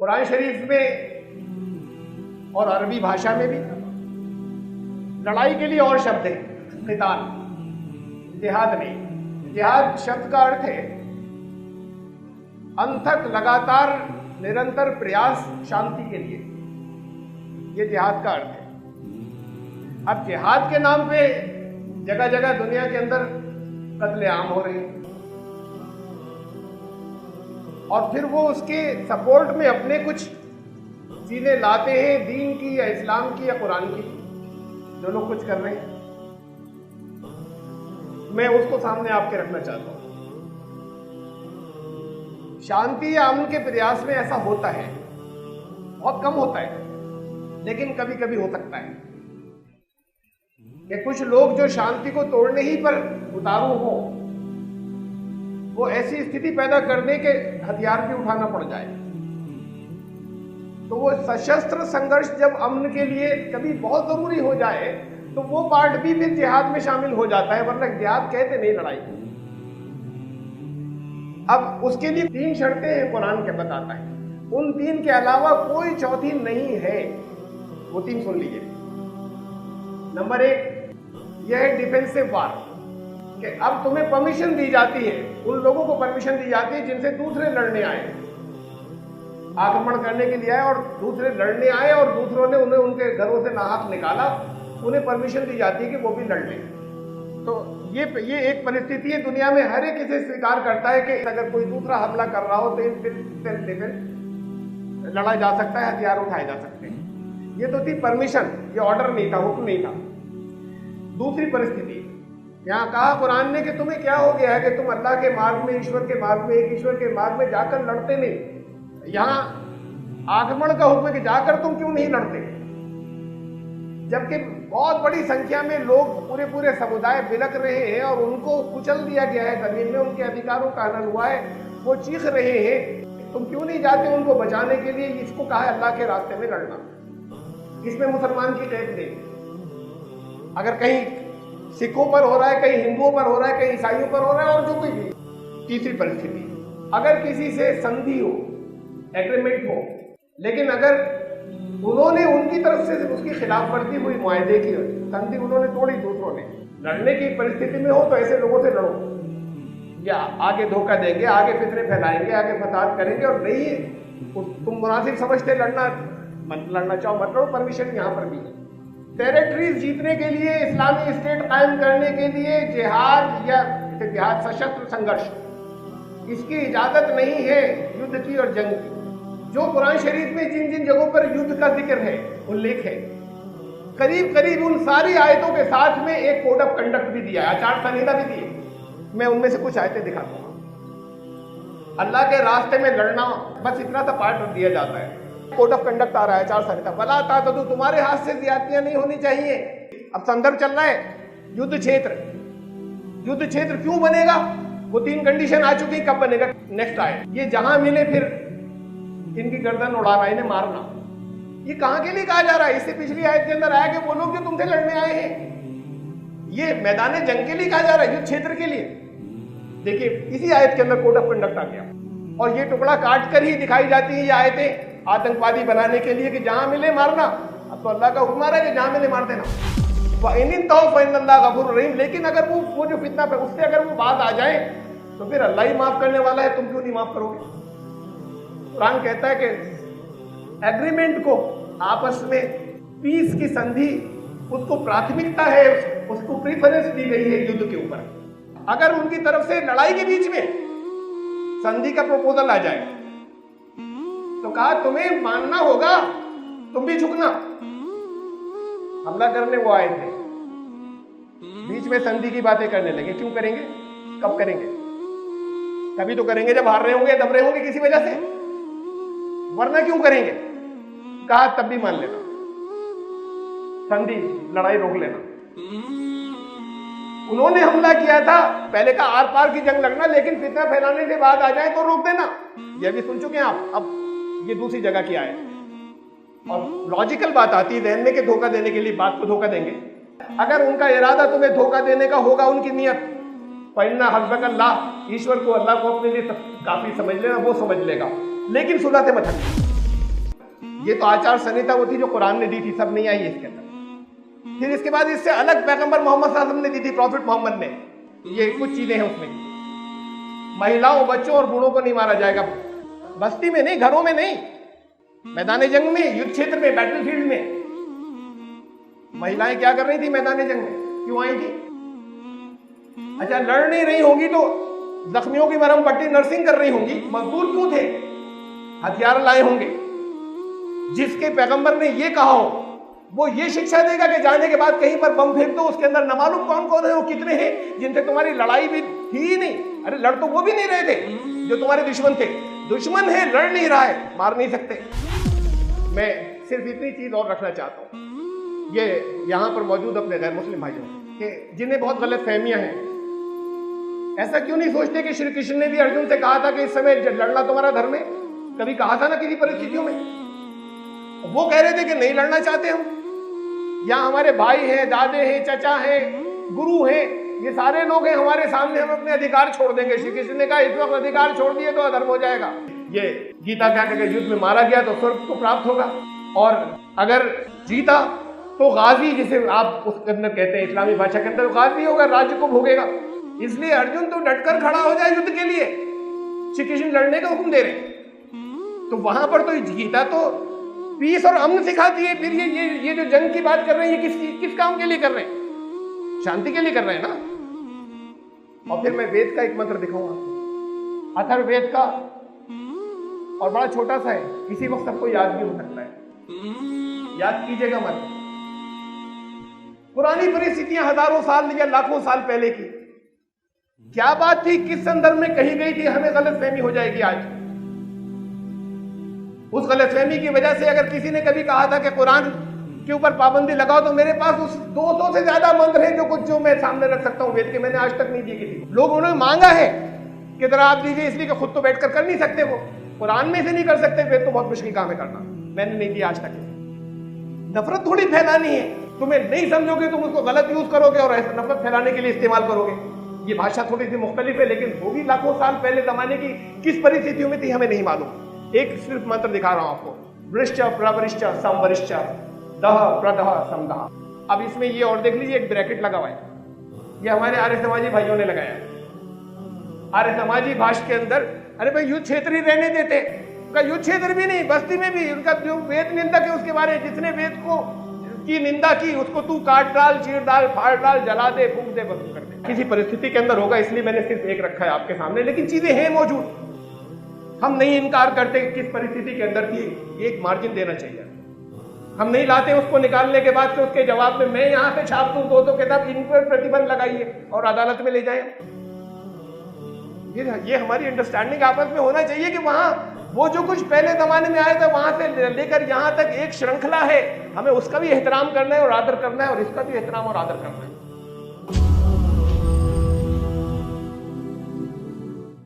कुरान शरीफ में और अरबी भाषा में भी लड़ाई के लिए और शब्द है क़िताल, जिहाद नहीं। जिहाद शब्द का अर्थ है अनथक लगातार निरंतर प्रयास शांति के लिए, ये जिहाद का अर्थ है। अब जिहाद के नाम पे जगह जगह दुनिया के अंदर कत्लेआम हो रहे हैं और फिर वो उसके सपोर्ट में अपने कुछ चीजें लाते हैं, दीन की या इस्लाम की या कुरान की, जो लोग कुछ कर रहे हैं। मैं उसको सामने आपके रखना चाहता हूं। शांति या अमन के प्रयास में ऐसा होता है, बहुत कम होता है, लेकिन कभी कभी हो सकता है कि कुछ लोग जो शांति को तोड़ने ही पर उतारू हो, वो ऐसी स्थिति पैदा करने के हथियार भी उठाना पड़ जाए। तो वो सशस्त्र संघर्ष जब अमन के लिए कभी बहुत जरूरी हो जाए तो वो पार्ट भी फिर जिहाद में शामिल हो जाता है, वरना जिहाद कहते नहीं लड़ाई। अब उसके लिए 3 शर्तें हैं कुरान के बताता है, उन 3 के अलावा कोई चौथी नहीं है। वो 3 सुन लीजिए। नंबर 1 यह है डिफेंसिव वार, कि अब तुम्हें परमिशन दी जाती है, उन लोगों को परमिशन दी जाती है जिनसे दूसरे लड़ने आए, आक्रमण करने के लिए आए और दूसरे लड़ने आए और दूसरों ने उन्हें उनके घरों से नाहक निकाला, उन्हें परमिशन दी जाती है कि वो भी लड़ लें। तो ये एक परिस्थिति है, दुनिया में हर एक इसे स्वीकार करता है कि अगर कोई दूसरा हमला कर रहा हो तो सेल्फ डिफेंस लड़ा जा सकता है, हथियार उठाए जा सकते हैं। ये तो थी परमिशन, ये ऑर्डर नहीं था, हुक्म नहीं था। दूसरी परिस्थिति यहाँ कहा कुरान ने कि तुम्हें क्या हो गया है कि तुम अल्लाह के मार्ग में, ईश्वर के मार्ग में, एक ईश्वर के मार्ग में जाकर लड़ते नहीं। यहाँ आक्रमण का हुक्म है कि जाकर तुम क्यों नहीं लड़ते, जबकि बहुत बड़ी संख्या में लोग पूरे पूरे समुदाय बिलक रहे हैं और उनको कुचल दिया गया है, जमीन में उनके अधिकारों का हनन हुआ है, वो चीख रहे हैं, तुम क्यों नहीं जाते उनको बचाने के लिए। इसको कहा है अल्लाह के रास्ते में लड़ना। इसमें मुसलमान की कैद नहीं। अगर कहीं सिखों पर हो रहा है, कहीं हिंदुओं पर हो रहा है, कहीं ईसाइयों पर हो रहा है और जो कोई भी। तीसरी परिस्थिति, अगर किसी से संधि हो, एग्रीमेंट हो, लेकिन अगर उन्होंने उनकी तरफ से उसकी खिलाफ वर्जी हुई, मुआहदे की संधि उन्होंने तोड़ी, दूसरों ने, लड़ने की परिस्थिति में हो तो ऐसे लोगों से लड़ो, या आगे धोखा देंगे, आगे फितने फैलाएंगे, आगे फसाद करेंगे। और नहीं तुम मुनासिब समझते लड़ना चाहो मत लड़ो, परमिशन यहाँ पर भी है। टेरिटरीज जीतने के लिए, इस्लामी स्टेट कायम करने के लिए जिहाद या जिहाद सशस्त्र संघर्ष, इसकी इजाजत नहीं है युद्ध की और जंग की। जो कुरान शरीफ में जिन जिन जगहों पर युद्ध का जिक्र है, उल्लेख है, करीब करीब उन सारी आयतों के साथ में एक कोड ऑफ कंडक्ट भी दिया है, आचार संहिता भी दी है। मैं उनमें से कुछ आयतें दिखाता हूँ। अल्लाह के रास्ते में लड़ना, बस इतना सा पार्ट दिया जाता है। कोड ऑफ कंडक्ट आ रहा है, आचार संहिता, भला तातदु, तुम्हारे हाथ से ज्यादतियां नहीं होनी चाहिए। अब संदर्भ चल रहा है युद्ध क्षेत्र। युद्ध क्षेत्र क्यों बनेगा, वो 3 कंडीशन आ चुकी, कब बनेगा नेक्स्ट आए। ये जहां मिले फिर इनकी गर्दन उड़ाना, इन्हें मारना, ये कहां के लिए कहा जा रहा है। इससे पिछली आयत के अंदर आया कि वो लोग जो तुमसे लड़ने आए हैं, ये मैदान जंग के लिए कहा जा रहा है, युद्ध क्षेत्र के लिए। देखिए इसी आयत के अंदर कोड ऑफ कंडक्ट आ गया और ये टुकड़ा काट कर ही दिखाई जाती है ये आयतें आतंकवादी बनाने के लिए कि जहां मिले मारना। अब तो अल्लाह का हुक्म आ रहा है कि जहां मिले मार देना। लेकिन अगर वो जो फितना पे उससे अगर वो बात आ जाए तो फिर अल्लाह ही माफ करने वाला है, तुम क्यों नहीं माफ करोगे। कुरान कहता है कि एग्रीमेंट को, आपस में पीस की संधि, उसको प्राथमिकता है, उसको प्रीफरेंस दी गई है युद्ध के ऊपर। अगर उनकी तरफ से लड़ाई के बीच में संधि का प्रपोजल आ जाए तो कहा तुम्हें मानना होगा, तुम भी झुकना। हमला करने वो आए थे, बीच में संधि की बातें करने लगे। क्यों करेंगे, कब करेंगे, कभी तो करेंगे जब हार रहे होंगे, दब रहे होंगे किसी वजह से, वरना क्यों करेंगे। कहा तब भी मान लेना, संधि, लड़ाई रोक लेना। उन्होंने हमला किया था, पहले का आर पार की जंग लड़ना, लेकिन फितना फैलाने के बाद आ जाए तो रोक देना। यह भी सुन चुके हैं आप। अब ये दूसरी जगह की आए और लॉजिकल बात आती है जहन में कि धोखा देने के लिए बात को धोखा देंगे। अगर उनका इरादा तुम्हें धोखा देने का होगा, उनकी नियत, फइन्ना हस्बकल्लाह, ईश्वर को, अल्लाह को अपने लिए काफी समझ लेना, वो समझ लेगा, लेकिन सुलह से मत हटना। ये तो आचार संहिता वो थी जो कुरान ने दी थी, सब नहीं आई है इसके अंदर। फिर इसके बाद इससे अलग पैगंबर मोहम्मद सल्लल्लाहु अलैहि वसल्लम ने दी थी, प्रॉफिट मोहम्मद ने। ये कुछ चीजें हैं उसमें, महिलाओं, बच्चों और बूढ़ों को नहीं मारा जाएगा, बस्ती में नहीं, घरों में नहीं, मैदान जंग में, युद्ध क्षेत्र में, बैटलफील्ड में। महिलाएं क्या कर रही थी मैदान जंग में, क्यों आई थी? अच्छा, लड़ नहीं रही होंगी तो जख्मियों की मरहम पट्टी, नर्सिंग कर रही होंगी, मजदूर क्यों थे? हथियार लाए होंगे। जिसके पैगंबर ने ये कहा हो वो ये शिक्षा देगा कि जाने के बाद कहीं पर बम फेंक दो, उसके अंदर न मालूम कौन कौन है, वो कितने हैं जिनसे तुम्हारी लड़ाई भी थी ही नहीं। अरे लड़ तो वो भी नहीं रहे थे जो तुम्हारे दुश्मन थे। दुश्मन है, लड़ नहीं रहा है, मार नहीं सकते। मैं सिर्फ इतनी चीज और रखना चाहता हूं, ये यहां पर मौजूद अपने गैर मुस्लिम भाइयों के जिन्हें बहुत गलत फहमियां हैं, ऐसा क्यों नहीं सोचते कि श्री कृष्ण ने भी अर्जुन से कहा था कि इस समय लड़ना तुम्हारा धर्म है? कभी कहा था ना किसी परिस्थितियों में? वो कह रहे थे कि नहीं लड़ना चाहते हम, या हमारे भाई हैं, दादे हैं, चचा हैं, गुरु हैं, ये सारे लोग हैं हमारे सामने, हम अपने अधिकार छोड़ देंगे। श्री कृष्ण ने कहा इस वक्त अधिकार छोड़ दिए तो अधर्म हो जाएगा। ये गीता क्या कहते, युद्ध में मारा गया तो स्वर्ग को प्राप्त होगा, और अगर जीता तो गाजी, जिसे आप उसके अंदर कहते हैं इस्लामी भाषा के अंदर, गाजी होगा, राज्य को भोगेगा। इसलिए अर्जुन तो डटकर खड़ा हो जाए युद्ध के लिए, श्री कृष्ण लड़ने का हुक्म दे रहे हैं। तो वहां पर तो गीता तो पीस और अमन सिखाती है। फिर ये जो जंग की बात कर रहे हैं, ये किस काम के लिए कर रहे हैं? शांति के लिए कर रहे हैं ना। और फिर मैं वेद का एक मंत्र दिखाऊंगा, अथर्ववेद का, और बड़ा छोटा सा है, किसी वक्त सबको याद भी हो सकता है, याद कीजिएगा मत। पुरानी परिस्थितियां हजारों साल या लाखों साल पहले की क्या बात थी, किस संदर्भ में कही गई थी, हमें गलतफहमी हो जाएगी आज। उस गलतफहमी की वजह से अगर किसी ने कभी कहा था कि कुरान के ऊपर पाबंदी लगाओ, तो मेरे पास उस 200 से ज्यादा मंत्र हैं जो मैं सामने रख सकता हूं वेद के, मैंने आज तक नहीं दिए किसी को। लोग उन्होंने मांगा है कि जरा आप दीजिए, इसलिए कि खुद तो बैठकर कर नहीं सकते, वो कुरान में से नहीं कर सकते, वेद तो बहुत मुश्किल काम है करना, मैंने नहीं दिया आज तक। नफरत थोड़ी फैलानी है, तुम्हें नहीं समझोगे तुम उसको गलत यूज करोगे और नफरत फैलाने के लिए इस्तेमाल करोगे। ये भाषा थोड़ी सी मुख्तलिफ है, लेकिन वो भी लाखों साल पहले जमाने की किस परिस्थितियों में थी हमें नहीं मालूम। एक सिर्फ मंत्र दिखा रहा हूं आपको, वृश्च प्रवृश्च संवरिश्च दह प्रदह समदह। अब इसमें ये और देख लीजिए, एक ब्रैकेट लगा हुआ है, ये हमारे आर्य समाजी भाइयों ने लगाया। आर्य समाजी भाषा के अंदर, अरे भाई युद्ध क्षेत्र ही रहने देते, उनका युद्ध क्षेत्र भी नहीं, बस्ती में भी उनका जो वेद निंदक है उसके बारे में, जिसने वेद को की निंदा की उसको तू काट डाल, चीर डाल, फाड़ डाल, जला दे, फूंक दे, बस कर दे। किसी परिस्थिति के अंदर होगा, इसलिए मैंने सिर्फ एक रखा है आपके सामने, लेकिन चीजें हैं मौजूद, हम नहीं इनकार करते किस परिस्थिति के अंदर थी, एक मार्जिन देना चाहिए। हम नहीं लाते उसको निकालने के बाद से उसके जवाब में मैं यहां से छाप दूं 200 किताब, इन पर प्रतिबंध लगाइए और अदालत में ले जाए। ये हमारी अंडरस्टैंडिंग आपस में होना चाहिए कि वहां वो जो कुछ पहले जमाने में आया था वहां से लेकर यहां तक एक श्रृंखला है, हमें उसका भी एहतराम करना है और आदर करना है, और इसका भी एहतराम और आदर करना है।